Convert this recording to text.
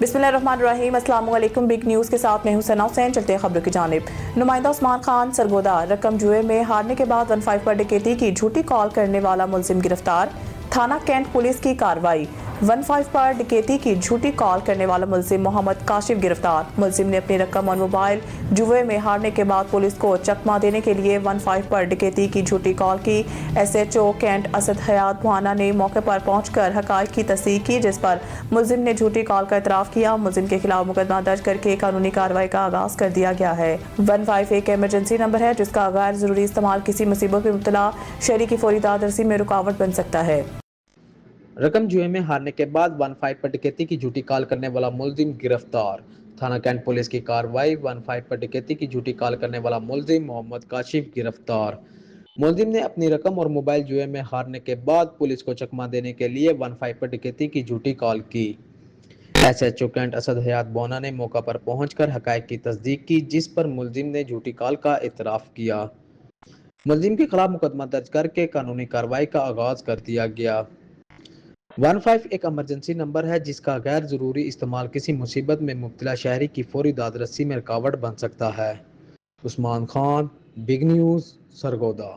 बिस्मिल्लाहिर्रहमानिर्रहीम। अस्सलाम वालेकुम। बिग न्यूज़ के साथ मैं हूं सना हुसैन। चलते हैं खबरों की जानिब। नुमाइंदा उस्मान खान सरगोदा। रकम जुए में हारने के बाद 15 पर डकैती की झूठी कॉल करने वाला मुलजिम गिरफ्तार। थाना कैंट पुलिस की कार्रवाई। 15 पर डकैती की झूठी कॉल करने वाला मुलजिम मोहम्मद काशिफ गिरफ्तार। मुलजिम ने अपनी रकम और मोबाइल जुए में हारने के बाद पुलिस को चकमा देने के लिए 15 पर डकैती की झूठी कॉल की। SHO कैंट असद हयात बुहाना ने मौके पर पहुंचकर हकायक की तस्दीक की, जिस पर मुलजिम ने झूठी कॉल का इतराफ किया। मुलजिम के खिलाफ मुकदमा दर्ज करके कानूनी कार्रवाई का आगाज कर दिया गया है। 15 एक इमरजेंसी नंबर है जिसका गैर जरूरी इस्तेमाल किसी मुसीबत में मुब्तला शहरी की फौरी दादरसी में रुकावट बन सकता है। रकम जुए में हारने के बाद 15 पर डकैती की झूठी कॉल करने वाला मुलजिम गिरफ्तार। थाना कैंट पुलिस की कार्रवाई। 15 पर डकैती की झूठी कॉल करने वाला मुलजिम मोहम्मद काशिफ गिरफ्तार। मुलजिम ने अपनी रकम और मोबाइल जुए में हारने के बाद पुलिस को चकमा देने के लिए 15 पर डकैती की झूठी कॉल की। SHO कैंट असद हयात बोना ने मौका पर पहुंचकर हकायक की तस्दीक की, जिस पर मुलजिम ने झूठी कॉल का इतराफ किया। मुलजिम के खिलाफ मुकदमा दर्ज करके कानूनी कार्रवाई का आगाज कर दिया गया। 15 एक इमरजेंसी नंबर है जिसका गैर जरूरी इस्तेमाल किसी मुसीबत में मुब्तला शहरी की फौरी दादरसी में रुकावट बन सकता है। Usman Khan, big news, Sargodha.